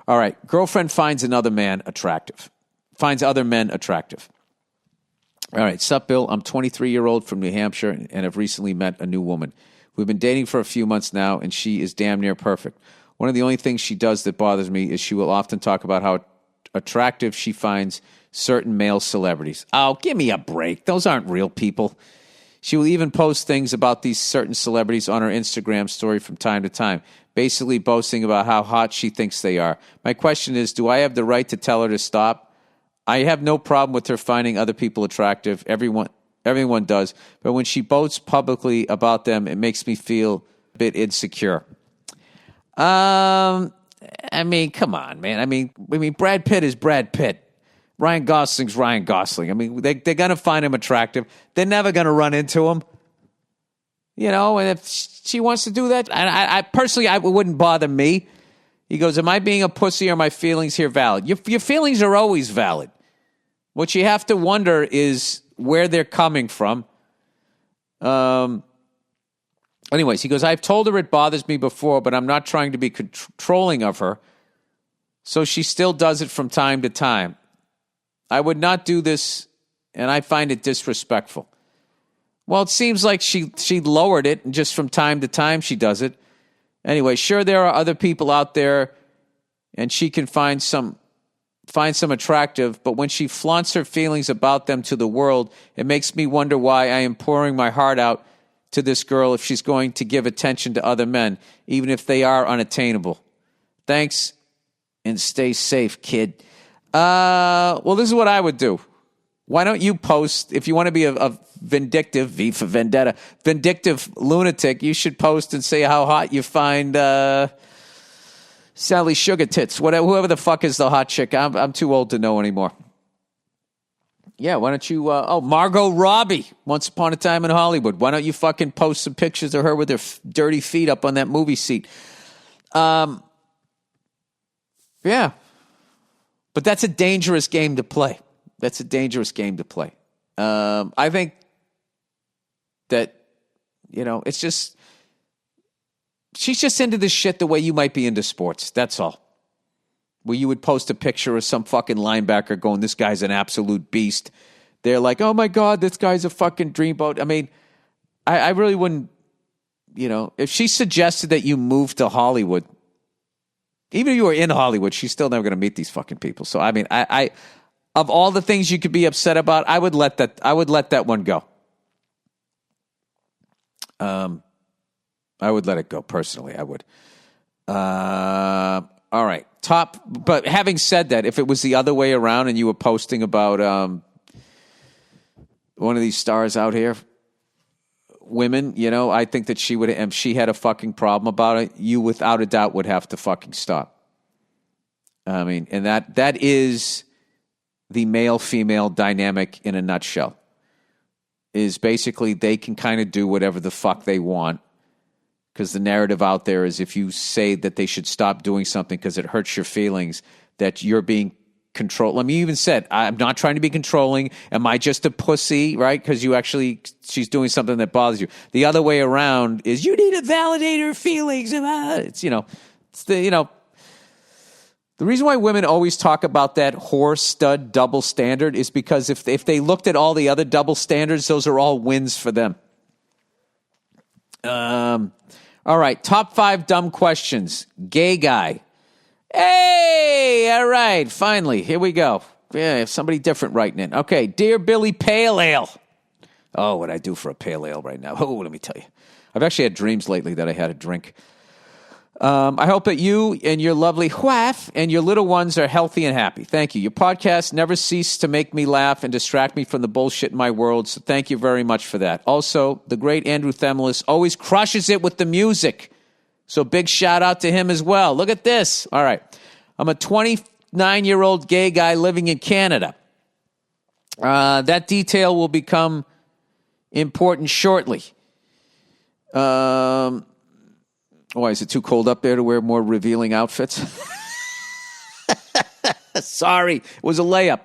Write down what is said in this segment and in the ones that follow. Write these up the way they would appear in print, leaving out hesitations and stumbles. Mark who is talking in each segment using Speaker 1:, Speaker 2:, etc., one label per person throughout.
Speaker 1: All right. Girlfriend finds other men attractive. All right. Sup, Bill? I'm 23-year-old from New Hampshire and have recently met a new woman. We've been dating for a few months now, and she is damn near perfect. One of the only things she does that bothers me is she will often talk about how attractive she finds certain male celebrities. Oh, give me a break. Those aren't real people. She will even post things about these certain celebrities on her Instagram story from time to time, basically boasting about how hot she thinks they are. My question is, do I have the right to tell her to stop? I have no problem with her finding other people attractive. Everyone does. But when she boasts publicly about them, it makes me feel a bit insecure. I mean, come on, man. I mean, Brad Pitt is Brad Pitt. Ryan Gosling's Ryan Gosling. I mean, they're going to find him attractive. They're never going to run into him. You know, and if she wants to do that, and I personally, it wouldn't bother me. He goes, am I being a pussy or are my feelings here valid? Your feelings are always valid. What you have to wonder is where they're coming from. Anyways, he goes, I've told her it bothers me before, but I'm not trying to be controlling of her. So she still does it from time to time. I would not do this, and I find it disrespectful. Well, it seems like she lowered it, and just from time to time she does it. Anyway, sure, there are other people out there, and she can find some attractive, but when she flaunts her feelings about them to the world, it makes me wonder why I am pouring my heart out to this girl if she's going to give attention to other men, even if they are unattainable. Thanks, and stay safe, kid. Well, this is what I would do. Why don't you post, if you want to be a vindictive, V for vendetta, vindictive lunatic, you should post and say how hot you find Sally Sugar Tits, whoever the fuck is the hot chick. I'm too old to know anymore. Yeah, why don't you, Margot Robbie, Once Upon a Time in Hollywood. Why don't you fucking post some pictures of her with her dirty feet up on that movie seat? Yeah. But that's a dangerous game to play. I think that, it's just, she's just into this shit the way you might be into sports. That's all. Where you would post a picture of some fucking linebacker going, this guy's an absolute beast. They're like, oh my God, this guy's a fucking dreamboat. I mean, I really wouldn't, if she suggested that you move to Hollywood, even if you were in Hollywood, she's still never going to meet these fucking people. So, I mean, I of all the things you could be upset about, I would let that one go. I would let it go personally. I would. All right. But having said that, if it was the other way around and you were posting about one of these stars out here, women, I think that she would, if she had a fucking problem about it, you without a doubt would have to fucking stop. I mean, and that is the male-female dynamic in a nutshell. Is basically they can kind of do whatever the fuck they want. Because the narrative out there is if you say that they should stop doing something because it hurts your feelings, that you're being controlled. I mean, you even said, I'm not trying to be controlling. Am I just a pussy, right? Because she's doing something that bothers you. The other way around is you need to validate her feelings. It's, the reason why women always talk about that whore stud double standard is because if they looked at all the other double standards, those are all wins for them. All right, top 5 dumb questions. Gay guy. Hey, all right, finally, here we go. Yeah, somebody different writing in. Okay, Dear Billy Pale Ale. Oh, what I do for a pale ale right now. Oh, let me tell you. I've actually had dreams lately that I had a drink. I hope that you and your lovely wife and your little ones are healthy and happy. Thank you. Your podcast never ceases to make me laugh and distract me from the bullshit in my world, so thank you very much for that. Also, the great Andrew Themelis always crushes it with the music, so big shout out to him as well. Look at this. All right. I'm a 29-year-old gay guy living in Canada. That detail will become important shortly. Why, is it too cold up there to wear more revealing outfits? Sorry, it was a layup.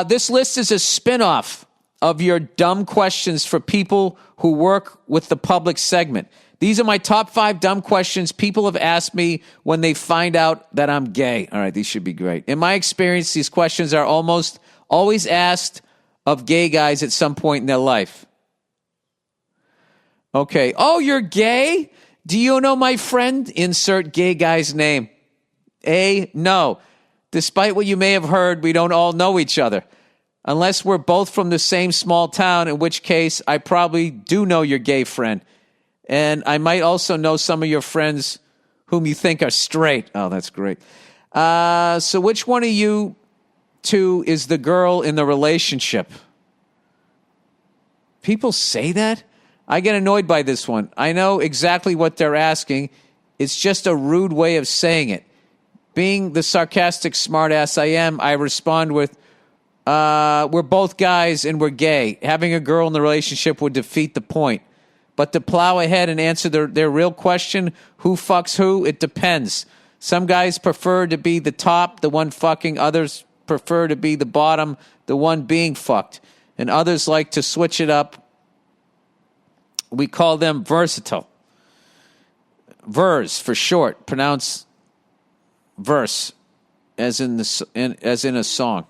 Speaker 1: This list is a spinoff of your dumb questions for people who work with the public segment. These are my top 5 dumb questions people have asked me when they find out that I'm gay. All right, these should be great. In my experience, these questions are almost always asked of gay guys at some point in their life. Okay. Oh, you're gay? Do you know my friend? Insert gay guy's name. A, no. Despite what you may have heard, we don't all know each other. Unless we're both from the same small town, in which case I probably do know your gay friend. And I might also know some of your friends whom you think are straight. Oh, that's great. So which one of you two is the girl in the relationship? People say that? I get annoyed by this one. I know exactly what they're asking. It's just a rude way of saying it. Being the sarcastic smartass I am, I respond with, we're both guys and we're gay. Having a girl in the relationship would defeat the point. But to plow ahead and answer their real question, who fucks who, it depends. Some guys prefer to be the top, the one fucking. Others prefer to be the bottom, the one being fucked. And others like to switch it up. We call them versatile. Vers for short. Pronounce verse as in a song.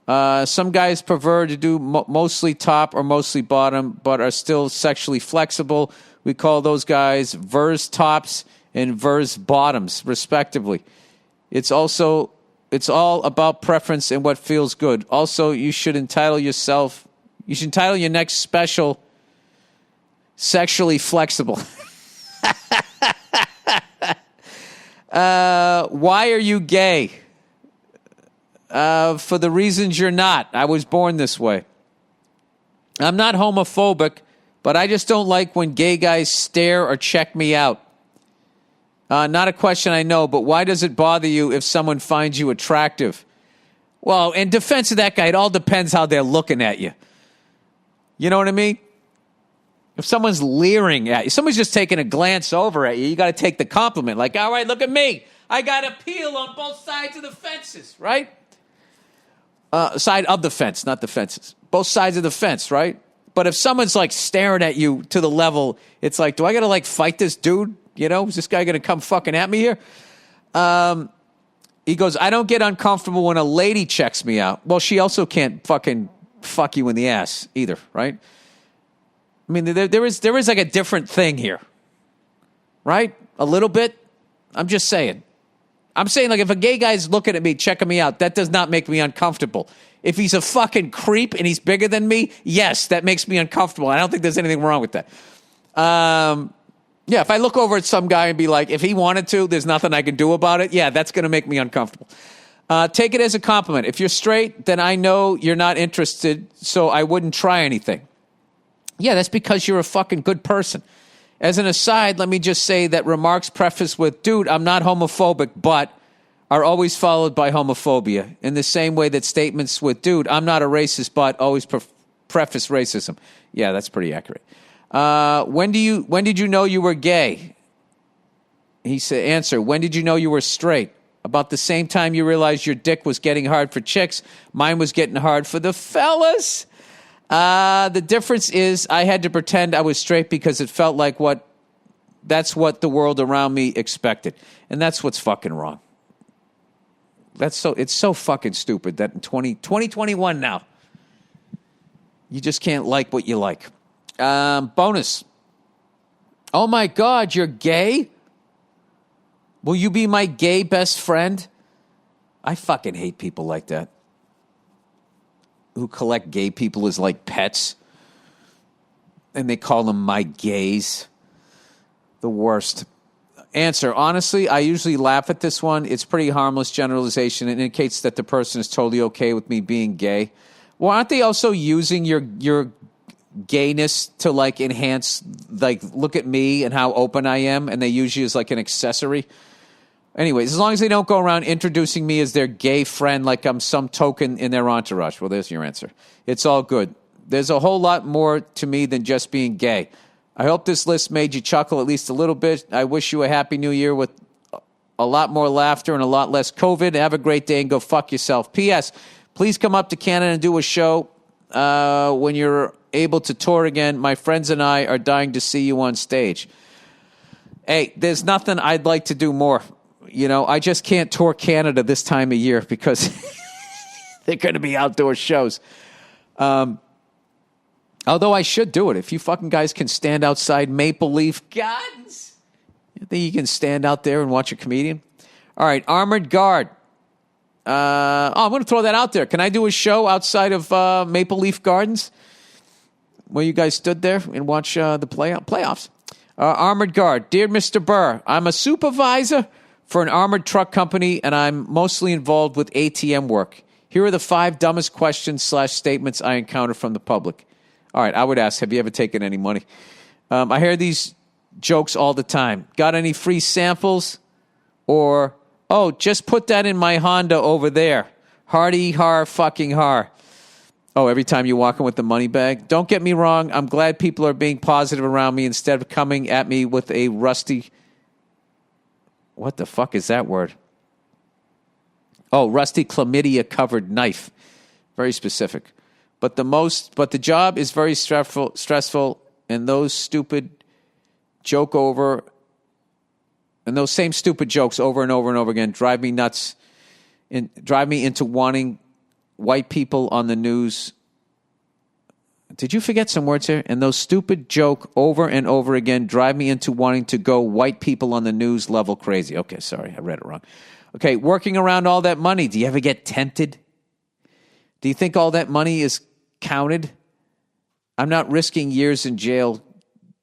Speaker 1: Some guys prefer to do mostly top or mostly bottom, but are still sexually flexible. We call those guys vers tops and vers bottoms, respectively. It's all about preference and what feels good. Also, you should entitle your next special sexually flexible. Why are you gay? For the reasons you're not. I was born this way. I'm not homophobic, but I just don't like when gay guys stare or check me out. Not a question I know, but why does it bother you if someone finds you attractive? Well, in defense of that guy, it all depends how they're looking at you. You know what I mean? If someone's leering at you, someone's just taking a glance over at you, you got to take the compliment. Like, all right, look at me. I got appeal on both sides of the fences, right? Side of the fence, not the fences. Both sides of the fence, right? But if someone's like staring at you to the level, it's like, do I got to like fight this dude? You know, is this guy going to come fucking at me here? He goes, I don't get uncomfortable when a lady checks me out. Well, she also can't fucking fuck you in the ass either, right? I mean, there is like a different thing here, right? A little bit. I'm just saying. I'm saying, like, if a gay guy's looking at me, checking me out, that does not make me uncomfortable. If he's a fucking creep and he's bigger than me, yes, that makes me uncomfortable. I don't think there's anything wrong with that. Yeah, if I look over at some guy and be like, if he wanted to, there's nothing I can do about it, yeah, that's going to make me uncomfortable. Take it as a compliment. If you're straight, then I know you're not interested, so I wouldn't try anything. Yeah, that's because you're a fucking good person. As an aside, let me just say that remarks prefaced with, dude, I'm not homophobic, but are always followed by homophobia. In the same way that statements with, dude, I'm not a racist, but always preface racism. Yeah, that's pretty accurate. When did you know you were gay? He said, answer, when did you know you were straight? About the same time you realized your dick was getting hard for chicks. Mine was getting hard for the fellas. The difference is I had to pretend I was straight because it felt like that's what the world around me expected. And that's what's fucking wrong. It's so fucking stupid that in 2021 now, you just can't like what you like. Bonus. Oh my God, you're gay? Will you be my gay best friend? I fucking hate people like that. Who collect gay people as like pets. And they call them my gays. The worst. Answer. Honestly, I usually laugh at this one. It's pretty harmless generalization. It indicates that the person is totally okay with me being gay. Well, aren't they also using your gayness to like enhance, like, look at me and how open I am, and they use you as like an accessory? Anyways, as long as they don't go around introducing me as their gay friend like I'm some token in their entourage. Well, there's your answer. It's all good. There's a whole lot more to me than just being gay. I hope this list made you chuckle at least a little bit. I wish you a happy new year with a lot more laughter and a lot less COVID. Have a great day and go fuck yourself. P.S. Please come up to Canada and do a show when you're able to tour again. My friends and I are dying to see you on stage. Hey, there's nothing I'd like to do more. You know, I just can't tour Canada this time of year because they're going to be outdoor shows. Although I should do it. If you fucking guys can stand outside Maple Leaf Gardens, you think you can stand out there and watch a comedian? All right, Armored Guard. I'm going to throw that out there. Can I do a show outside of Maple Leaf Gardens where you guys stood there and watch the playoffs? Armored Guard. Dear Mr. Burr, I'm a supervisor for an armored truck company, and I'm mostly involved with ATM work. Here are the 5 dumbest questions / statements I encounter from the public. All right, I would ask, have you ever taken any money? I hear these jokes all the time. Got any free samples? Or, oh, just put that in my Honda over there. Hardy har fucking har. Oh, every time you walk in with the money bag? Don't get me wrong. I'm glad people are being positive around me instead of coming at me with a rusty... What the fuck is that word? Oh, rusty chlamydia-covered knife. Very specific. But the job is very stressful, and those stupid joke over... And those same stupid jokes over and over and over again drive me nuts and drive me into wanting white people on the news. Did you forget some words here? And those stupid joke over and over again drive me into wanting to go white people on the news level crazy. Okay, sorry, I read it wrong. Okay, working around all that money. Do you ever get tempted? Do you think all that money is counted? I'm not risking years in jail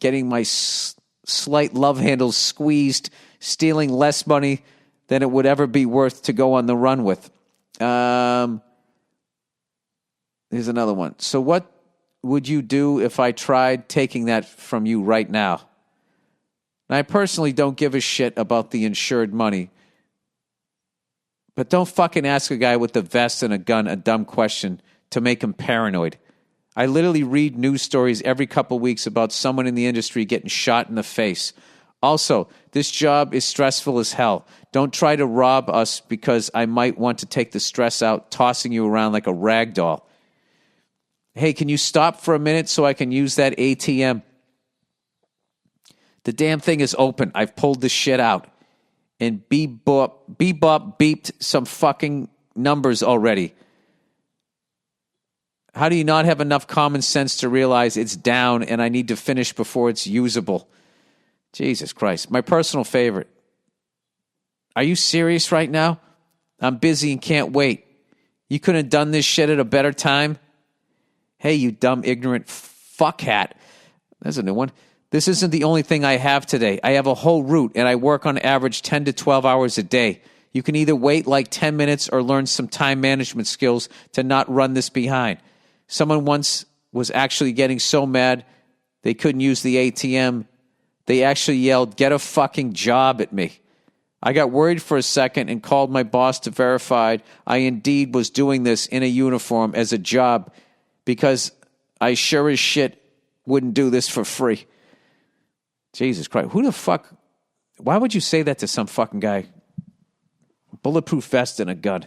Speaker 1: getting my slight love handles squeezed, stealing less money than it would ever be worth to go on the run with. Here's another one. So what would you do if I tried taking that from you right now? And I personally don't give a shit about the insured money. But don't fucking ask a guy with a vest and a gun a dumb question to make him paranoid. I literally read news stories every couple weeks about someone in the industry getting shot in the face. Also, this job is stressful as hell. Don't try to rob us because I might want to take the stress out tossing you around like a rag doll. Hey, can you stop for a minute so I can use that ATM? The damn thing is open. I've pulled the shit out. And Bebop beeped some fucking numbers already. How do you not have enough common sense to realize it's down and I need to finish before it's usable? Jesus Christ. My personal favorite. Are you serious right now? I'm busy and can't wait. You couldn't have done this shit at a better time? Hey, you dumb, ignorant fuckhat. That's a new one. This isn't the only thing I have today. I have a whole route, and I work on average 10 to 12 hours a day. You can either wait like 10 minutes or learn some time management skills to not run this behind. Someone once was actually getting so mad they couldn't use the ATM, they actually yelled, "Get a fucking job" at me. I got worried for a second and called my boss to verify I indeed was doing this in a uniform as a job because I sure as shit wouldn't do this for free. Jesus Christ. Who the fuck? Why would you say that to some fucking guy? Bulletproof vest and a gun.